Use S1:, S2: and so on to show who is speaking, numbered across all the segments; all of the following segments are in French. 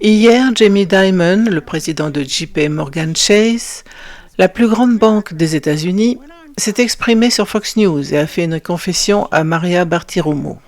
S1: Hier, Jamie Dimon, le président de JP Morgan Chase, la plus grande banque des États-Unis, s'est exprimé sur Fox News et a fait une confession à Maria Bartiromo.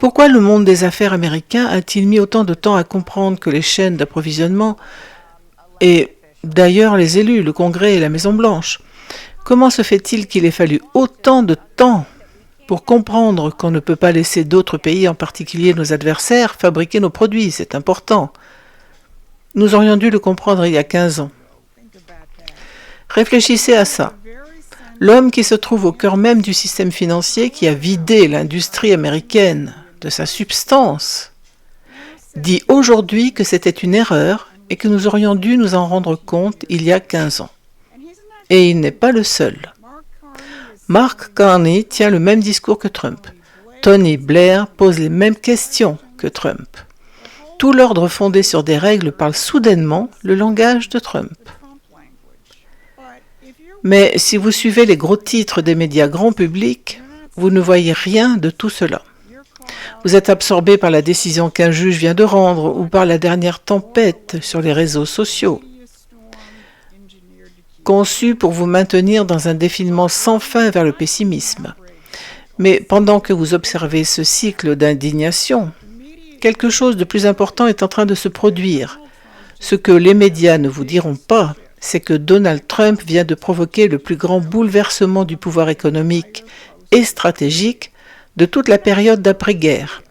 S1: Pourquoi le monde des affaires américain a-t-il mis autant de temps à comprendre que les chaînes d'approvisionnement et d'ailleurs les élus, le Congrès et la Maison-Blanche, comment se fait-il qu'il ait fallu autant de temps pour comprendre qu'on ne peut pas laisser d'autres pays, en particulier nos adversaires, fabriquer nos produits? C'est important. Nous aurions dû le comprendre il y a 15 ans. Réfléchissez à ça. L'homme qui se trouve au cœur même du système financier, qui a vidé l'industrie américaine de sa substance, dit aujourd'hui que c'était une erreur et que nous aurions dû nous en rendre compte il y a 15 ans. Et il n'est pas le seul. Mark Carney tient le même discours que Trump. Tony Blair pose les mêmes questions que Trump. Tout l'ordre fondé sur des règles parle soudainement le langage de Trump. Mais si vous suivez les gros titres des médias grand public, vous ne voyez rien de tout cela. Vous êtes absorbé par la décision qu'un juge vient de rendre ou par la dernière tempête sur les réseaux sociaux, conçue pour vous maintenir dans un défilement sans fin vers le pessimisme. Mais pendant que vous observez ce cycle d'indignation, quelque chose de plus important est en train de se produire. Ce que les médias ne vous diront pas, c'est que Donald Trump vient de provoquer le plus grand bouleversement du pouvoir économique et stratégique de toute la période d'après-guerre.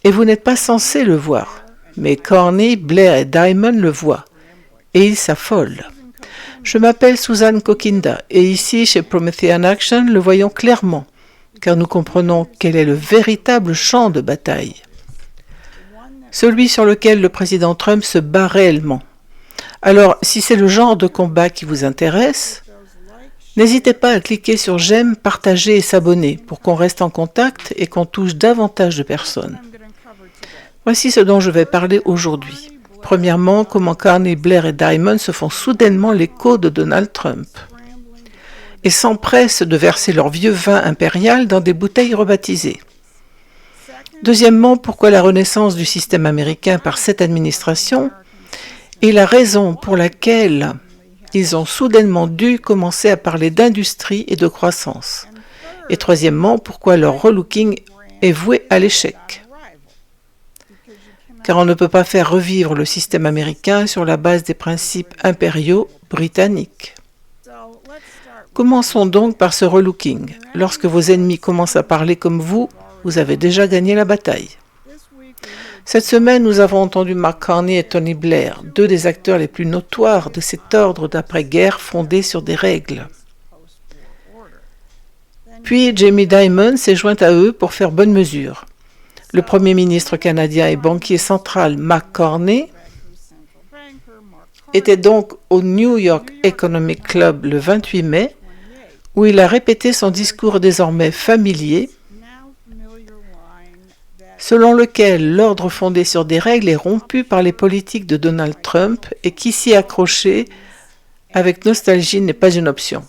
S1: Et vous n'êtes pas censé le voir. Mais Carney, Blair et Dimon le voient. Et ils s'affolent. Je m'appelle Suzanne Kokinda et ici, chez Promethean Action, le voyons clairement, car nous comprenons quel est le véritable champ de bataille. Celui sur lequel le président Trump se bat réellement. Alors, si c'est le genre de combat qui vous intéresse, n'hésitez pas à cliquer sur j'aime, partager et s'abonner pour qu'on reste en contact et qu'on touche davantage de personnes. Voici ce dont je vais parler aujourd'hui. Premièrement, comment Carney, Blair et Dimon se font soudainement l'écho de Donald Trump et s'empressent de verser leur vieux vin impérial dans des bouteilles rebaptisées. Deuxièmement, pourquoi la renaissance du système américain par cette administration est la raison pour laquelle ils ont soudainement dû commencer à parler d'industrie et de croissance. Et troisièmement, pourquoi leur relooking est voué à l'échec. Car on ne peut pas faire revivre le système américain sur la base des principes impériaux britanniques. Commençons donc par ce relooking. Lorsque vos ennemis commencent à parler comme vous, vous avez déjà gagné la bataille. Cette semaine, nous avons entendu Mark Carney et Tony Blair, deux des acteurs les plus notoires de cet ordre d'après-guerre fondé sur des règles. Puis Jamie Dimon s'est joint à eux pour faire bonne mesure. Le Premier ministre canadien et banquier central Mark Carney était donc au New York Economic Club le 28 mai, où il a répété son discours désormais familier, selon lequel l'ordre fondé sur des règles est rompu par les politiques de Donald Trump et qui s'y accrocher avec nostalgie n'est pas une option.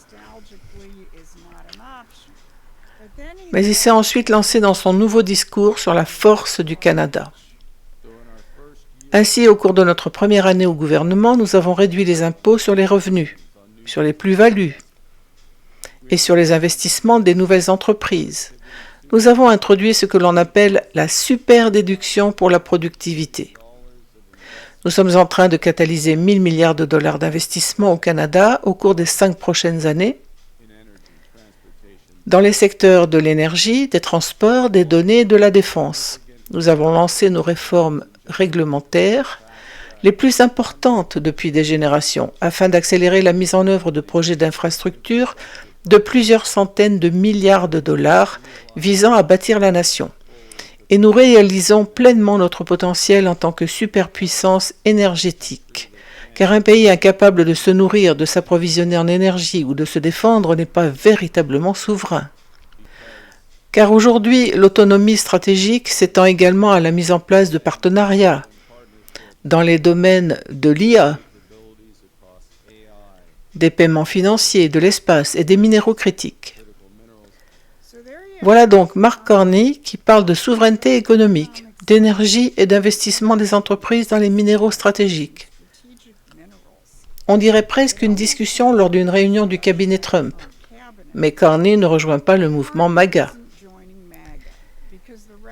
S1: Mais il s'est ensuite lancé dans son nouveau discours sur la force du Canada. Ainsi, au cours de notre première année au gouvernement, nous avons réduit les impôts sur les revenus, sur les plus-values et sur les investissements des nouvelles entreprises. Nous avons introduit ce que l'on appelle la super-déduction pour la productivité. Nous sommes en train de catalyser 1 000 milliards de dollars d'investissement au Canada au cours des 5 prochaines années dans les secteurs de l'énergie, des transports, des données et de la défense. Nous avons lancé nos réformes réglementaires les plus importantes depuis des générations afin d'accélérer la mise en œuvre de projets d'infrastructures de plusieurs centaines de milliards de dollars visant à bâtir la nation. Et nous réalisons pleinement notre potentiel en tant que superpuissance énergétique. Car un pays incapable de se nourrir, de s'approvisionner en énergie ou de se défendre n'est pas véritablement souverain. Car aujourd'hui, l'autonomie stratégique s'étend également à la mise en place de partenariats dans les domaines de l'IA, des paiements financiers, de l'espace et des minéraux critiques. Voilà donc Mark Carney qui parle de souveraineté économique. d'énergie et d'investissement des entreprises dans les minéraux stratégiques. On dirait presque une discussion lors d'une réunion du cabinet Trump. Mais Carney ne rejoint pas le mouvement MAGA,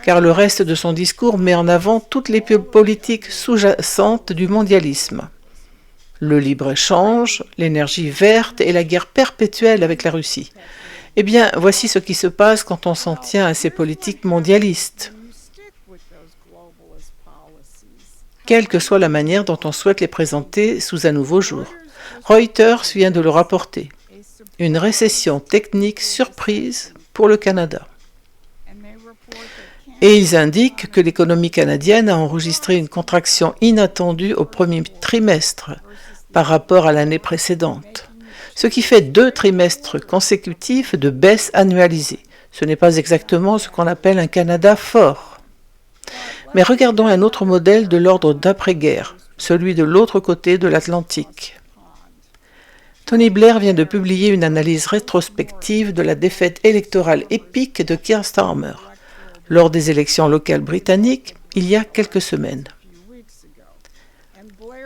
S1: car le reste de son discours met en avant toutes les politiques sous-jacentes du mondialisme. Le libre-échange, l'énergie verte et la guerre perpétuelle avec la Russie. Eh bien, voici ce qui se passe quand on s'en tient à ces politiques mondialistes. Quelle que soit la manière dont on souhaite les présenter sous un nouveau jour. Reuters vient de le rapporter. Une récession technique surprise pour le Canada. Et ils indiquent que l'économie canadienne a enregistré une contraction inattendue au premier trimestre par rapport à l'année précédente, ce qui fait 2 trimestres consécutifs de baisse annualisée. Ce n'est pas exactement ce qu'on appelle un Canada fort. Mais regardons un autre modèle de l'ordre d'après-guerre, celui de l'autre côté de l'Atlantique. Tony Blair vient de publier une analyse rétrospective de la défaite électorale épique de Keir Starmer lors des élections locales britanniques il y a quelques semaines.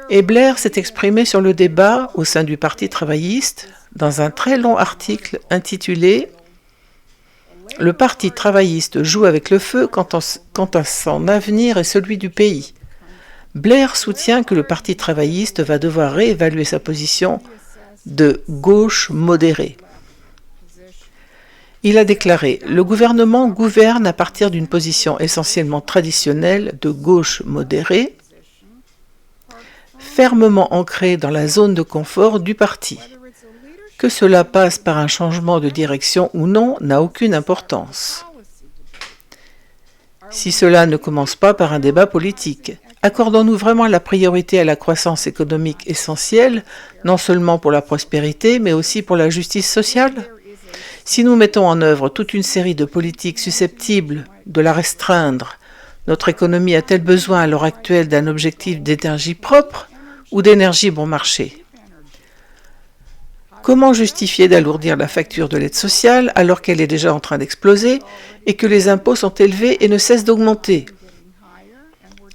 S1: Et Blair s'est exprimé sur le débat au sein du Parti travailliste dans un très long article intitulé « Le Parti travailliste joue avec le feu quant à son avenir et celui du pays ». Blair soutient que le Parti travailliste va devoir réévaluer sa position de gauche modérée. Il a déclaré « Le gouvernement gouverne à partir d'une position essentiellement traditionnelle de gauche modérée, fermement ancrée dans la zone de confort du parti. Que cela passe par un changement de direction ou non n'a aucune importance. Si cela ne commence pas par un débat politique, accordons-nous vraiment la priorité à la croissance économique essentielle, non seulement pour la prospérité, mais aussi pour la justice sociale ? Si nous mettons en œuvre toute une série de politiques susceptibles de la restreindre, notre économie a-t-elle besoin à l'heure actuelle d'un objectif d'énergie propre ou d'énergie bon marché ? Comment justifier d'alourdir la facture de l'aide sociale alors qu'elle est déjà en train d'exploser et que les impôts sont élevés et ne cessent d'augmenter ?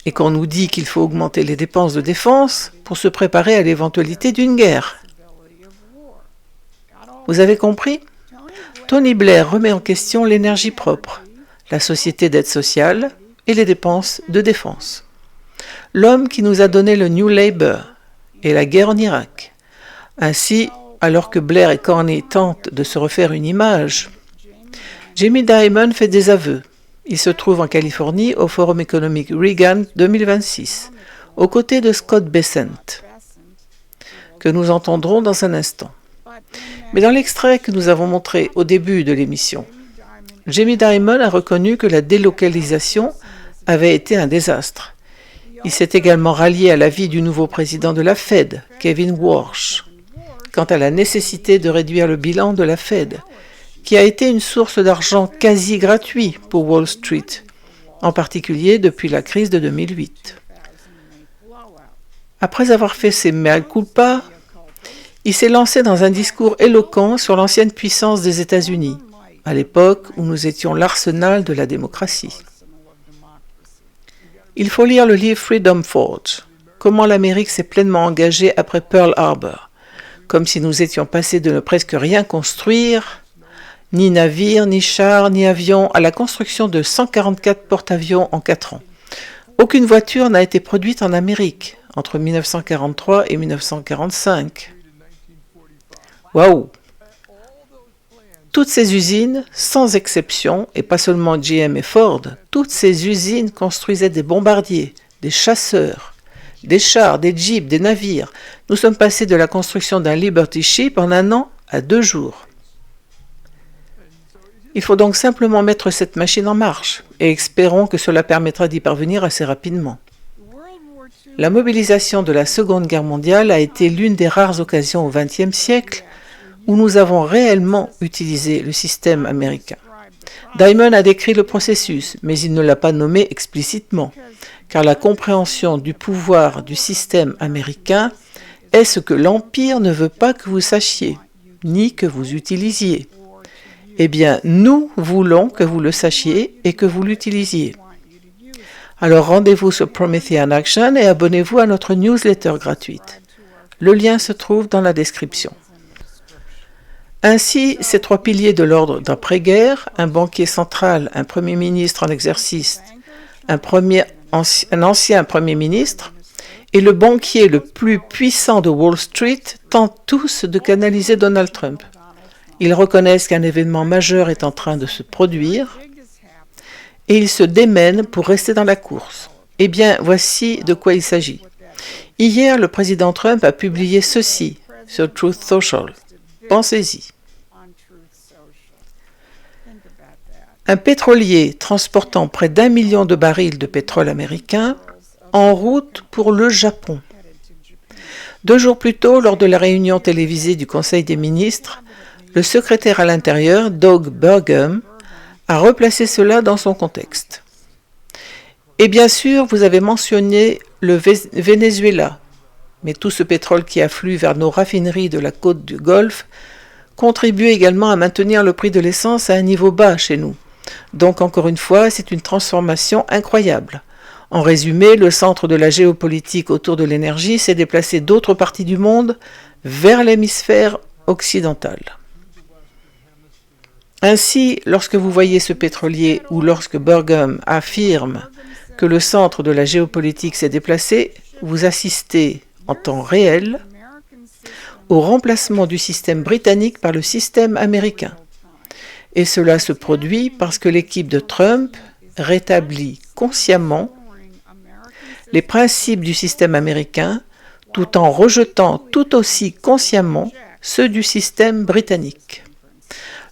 S1: Et qu'on nous dit qu'il faut augmenter les dépenses de défense pour se préparer à l'éventualité d'une guerre. Vous avez compris ? Tony Blair remet en question l'énergie propre, la société d'aide sociale et les dépenses de défense. L'homme qui nous a donné le New Labour et la guerre en Irak. Ainsi, alors que Blair et Carney tentent de se refaire une image, Jamie Dimon fait des aveux. Il se trouve en Californie au Forum économique Reagan 2026, aux côtés de Scott Bessent, que nous entendrons dans un instant. Mais dans l'extrait que nous avons montré au début de l'émission, Jamie Dimon a reconnu que la délocalisation avait été un désastre. Il s'est également rallié à l'avis du nouveau président de la Fed, Kevin Warsh, quant à la nécessité de réduire le bilan de la Fed, qui a été une source d'argent quasi gratuit pour Wall Street, en particulier depuis la crise de 2008. Après avoir fait ses mea culpa, il s'est lancé dans un discours éloquent sur l'ancienne puissance des États-Unis, à l'époque où nous étions l'arsenal de la démocratie. Il faut lire le livre Freedom Forge, comment l'Amérique s'est pleinement engagée après Pearl Harbor, comme si nous étions passés de ne presque rien construire, ni navires, ni chars, ni avions, à la construction de 144 porte-avions en 4 ans. Aucune voiture n'a été produite en Amérique entre 1943 et 1945. Waouh! Toutes ces usines, sans exception, et pas seulement GM et Ford, toutes ces usines construisaient des bombardiers, des chasseurs, des chars, des jeeps, des navires. Nous sommes passés de la construction d'un Liberty Ship en 1 an à 2 jours. Il faut donc simplement mettre cette machine en marche, et espérons que cela permettra d'y parvenir assez rapidement. La mobilisation de la Seconde Guerre mondiale a été l'une des rares occasions au XXe siècle où nous avons réellement utilisé le système américain. Dimon a décrit le processus, mais il ne l'a pas nommé explicitement, car la compréhension du pouvoir du système américain est ce que l'Empire ne veut pas que vous sachiez, ni que vous utilisiez. Eh bien, nous voulons que vous le sachiez et que vous l'utilisiez. Alors rendez-vous sur Promethean Action et abonnez-vous à notre newsletter gratuite. Le lien se trouve dans la description. Ainsi, ces trois piliers de l'ordre d'après-guerre, un banquier central, un premier ministre en exercice, un ancien premier ministre, et le banquier le plus puissant de Wall Street tentent tous de canaliser Donald Trump. Ils reconnaissent qu'un événement majeur est en train de se produire et ils se démènent pour rester dans la course. Eh bien, voici de quoi il s'agit. Hier, le président Trump a publié ceci sur Truth Social. Pensez-y. Un pétrolier transportant près d'1 million de barils de pétrole américain en route pour le Japon. 2 jours plus tôt, lors de la réunion télévisée du Conseil des ministres, le secrétaire à l'Intérieur, Doug Burgum, a replacé cela dans son contexte. Et bien sûr, vous avez mentionné le Venezuela, mais tout ce pétrole qui afflue vers nos raffineries de la côte du Golfe contribue également à maintenir le prix de l'essence à un niveau bas chez nous. Donc, encore une fois, c'est une transformation incroyable. En résumé, le centre de la géopolitique autour de l'énergie s'est déplacé d'autres parties du monde vers l'hémisphère occidental. Ainsi, lorsque vous voyez ce pétrolier ou lorsque Burgum affirme que le centre de la géopolitique s'est déplacé, vous assistez en temps réel au remplacement du système britannique par le système américain. Et cela se produit parce que l'équipe de Trump rétablit consciemment les principes du système américain tout en rejetant tout aussi consciemment ceux du système britannique.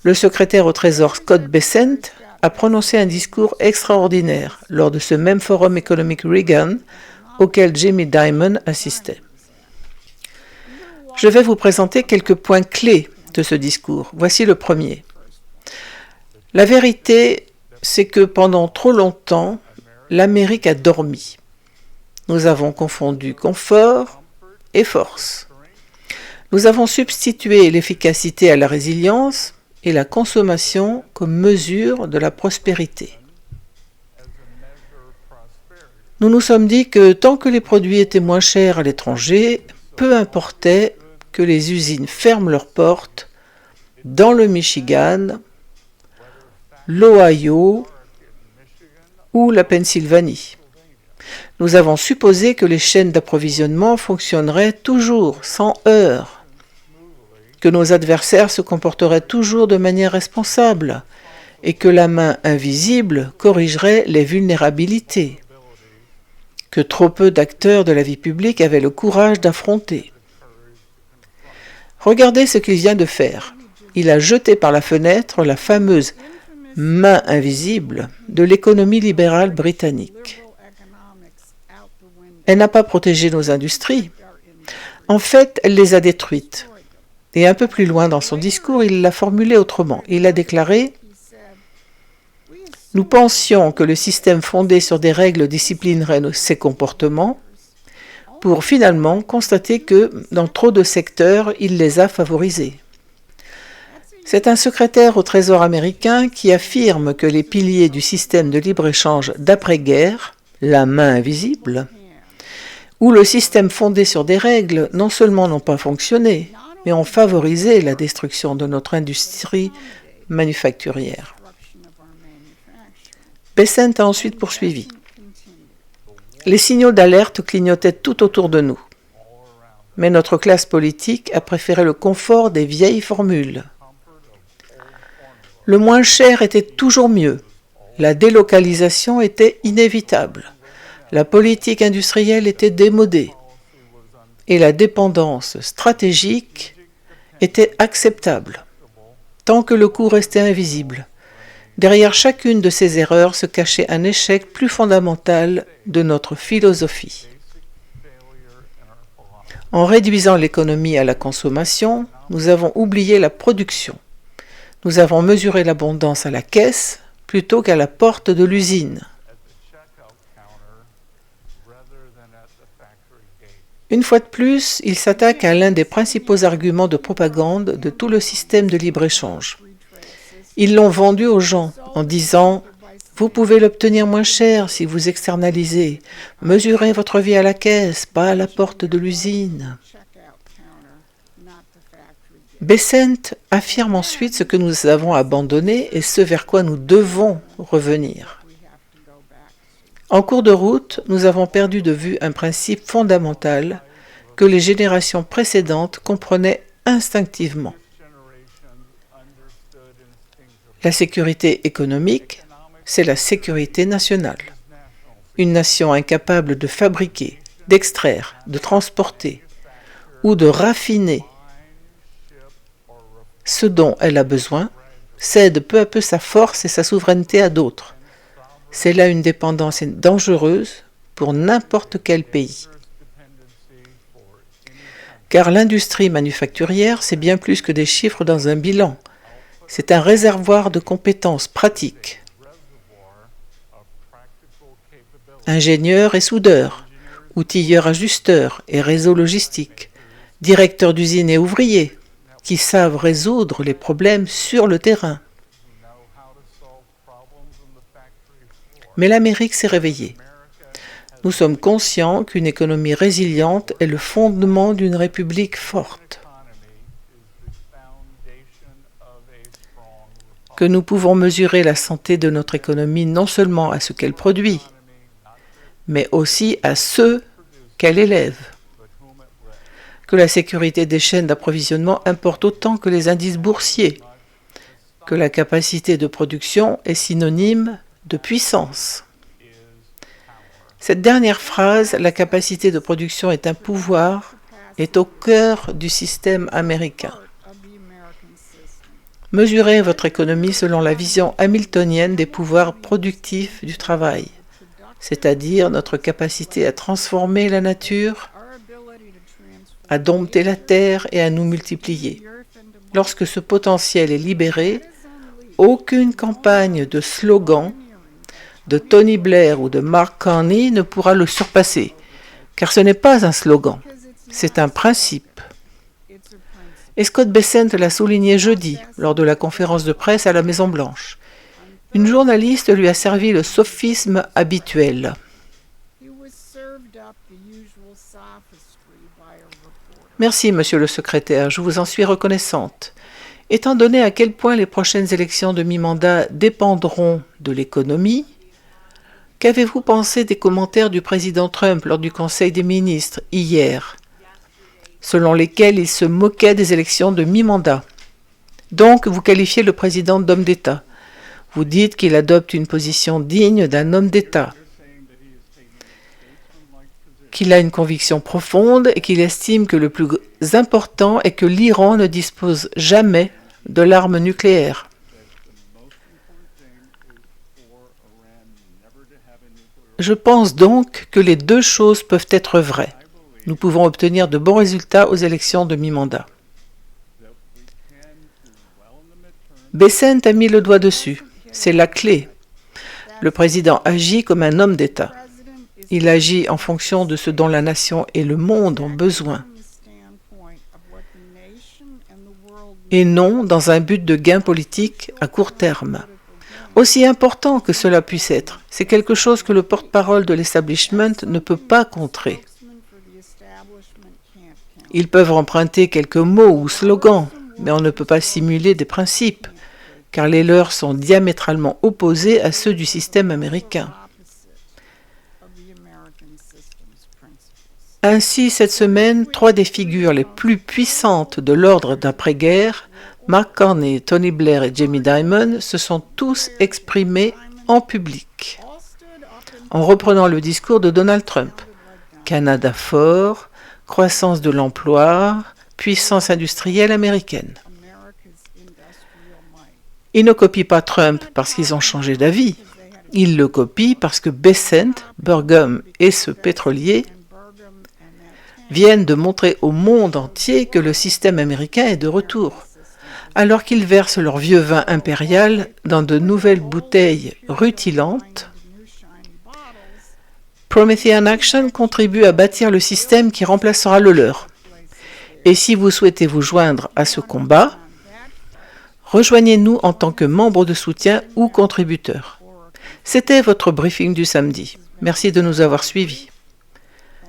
S1: Le secrétaire au Trésor Scott Bessent a prononcé un discours extraordinaire lors de ce même forum économique Reagan auquel Jamie Dimon assistait. Je vais vous présenter quelques points clés de ce discours. Voici le premier. La vérité, c'est que pendant trop longtemps, l'Amérique a dormi. Nous avons confondu confort et force. Nous avons substitué l'efficacité à la résilience et la consommation comme mesure de la prospérité. Nous nous sommes dit que tant que les produits étaient moins chers à l'étranger, peu importait que les usines ferment leurs portes dans le Michigan, l'Ohio ou la Pennsylvanie. Nous avons supposé que les chaînes d'approvisionnement fonctionneraient toujours sans heurts, que nos adversaires se comporteraient toujours de manière responsable et que la main invisible corrigerait les vulnérabilités, que trop peu d'acteurs de la vie publique avaient le courage d'affronter. Regardez ce qu'il vient de faire. Il a jeté par la fenêtre la fameuse main invisible de l'économie libérale britannique. Elle n'a pas protégé nos industries. En fait, elle les a détruites. Et un peu plus loin dans son discours, il l'a formulé autrement. Il a déclaré « Nous pensions que le système fondé sur des règles disciplinerait ses comportements, pour finalement constater que, dans trop de secteurs, il les a favorisés. » C'est un secrétaire au Trésor américain qui affirme que les piliers du système de libre-échange d'après-guerre, la main invisible, où le système fondé sur des règles non seulement n'ont pas fonctionné, mais ont favorisé la destruction de notre industrie manufacturière. Bessent a ensuite poursuivi. Les signaux d'alerte clignotaient tout autour de nous. Mais notre classe politique a préféré le confort des vieilles formules. Le moins cher était toujours mieux. La délocalisation était inévitable. La politique industrielle était démodée. Et la dépendance stratégique était acceptable, tant que le coût restait invisible. Derrière chacune de ces erreurs se cachait un échec plus fondamental de notre philosophie. En réduisant l'économie à la consommation, nous avons oublié la production. Nous avons mesuré l'abondance à la caisse plutôt qu'à la porte de l'usine. Une fois de plus, il s'attaque à l'un des principaux arguments de propagande de tout le système de libre-échange. Ils l'ont vendu aux gens en disant « Vous pouvez l'obtenir moins cher si vous externalisez. Mesurez votre vie à la caisse, pas à la porte de l'usine. Bessent affirme ensuite ce que nous avons abandonné et ce vers quoi nous devons revenir. En cours de route, nous avons perdu de vue un principe fondamental que les générations précédentes comprenaient instinctivement. La sécurité économique, c'est la sécurité nationale. Une nation incapable de fabriquer, d'extraire, de transporter ou de raffiner ce dont elle a besoin, cède peu à peu sa force et sa souveraineté à d'autres. C'est là une dépendance dangereuse pour n'importe quel pays. Car l'industrie manufacturière, c'est bien plus que des chiffres dans un bilan. C'est un réservoir de compétences pratiques. Ingénieurs et soudeurs, outilleurs ajusteurs et réseaux logistiques, directeurs d'usines et ouvriers, qui savent résoudre les problèmes sur le terrain. Mais l'Amérique s'est réveillée. Nous sommes conscients qu'une économie résiliente est le fondement d'une république forte. Que nous pouvons mesurer la santé de notre économie non seulement à ce qu'elle produit, mais aussi à ceux qu'elle élève. Que la sécurité des chaînes d'approvisionnement importe autant que les indices boursiers, que la capacité de production est synonyme de puissance. Cette dernière phrase, la capacité de production est un pouvoir, est au cœur du système américain. Mesurez votre économie selon la vision hamiltonienne des pouvoirs productifs du travail, c'est-à-dire notre capacité à transformer la nature, à dompter la terre et à nous multiplier. Lorsque ce potentiel est libéré, aucune campagne de slogan de Tony Blair ou de Mark Carney ne pourra le surpasser, car ce n'est pas un slogan, c'est un principe. Et Scott Bessent l'a souligné jeudi, lors de la conférence de presse à la Maison-Blanche. Une journaliste lui a servi le sophisme habituel. Merci, monsieur le secrétaire, je vous en suis reconnaissante. Étant donné à quel point les prochaines élections de mi-mandat dépendront de l'économie, qu'avez-vous pensé des commentaires du président Trump lors du Conseil des ministres hier, selon lesquels il se moquait des élections de mi-mandat? Donc, vous qualifiez le président d'homme d'État. Vous dites qu'il adopte une position digne d'un homme d'État, qu'il a une conviction profonde et qu'il estime que le plus important est que l'Iran ne dispose jamais de l'arme nucléaire. Je pense donc que les deux choses peuvent être vraies. Nous pouvons obtenir de bons résultats aux élections de mi-mandat. Bessent a mis le doigt dessus. C'est la clé. Le président agit comme un homme d'État. Il agit en fonction de ce dont la nation et le monde ont besoin, et non dans un but de gain politique à court terme. Aussi important que cela puisse être, c'est quelque chose que le porte-parole de l'establishment ne peut pas contrer. Ils peuvent emprunter quelques mots ou slogans, mais on ne peut pas simuler des principes, car les leurs sont diamétralement opposés à ceux du système américain. Ainsi, cette semaine, 3 des figures les plus puissantes de l'ordre d'après-guerre, Mark Carney, Tony Blair et Jamie Dimon, se sont tous exprimés en public, en reprenant le discours de Donald Trump. Canada fort, croissance de l'emploi, puissance industrielle américaine. Ils ne copient pas Trump parce qu'ils ont changé d'avis. Ils le copient parce que Bessent, Burgum et ce pétrolier viennent de montrer au monde entier que le système américain est de retour, alors qu'ils versent leur vieux vin impérial dans de nouvelles bouteilles rutilantes. Promethean Action contribue à bâtir le système qui remplacera le leur. Et si vous souhaitez vous joindre à ce combat, rejoignez-nous en tant que membre de soutien ou contributeur. C'était votre briefing du samedi. Merci de nous avoir suivis.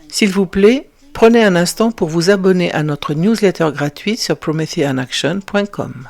S1: S'il vous plaît, prenez un instant pour vous abonner à notre newsletter gratuite sur prometheanaction.com.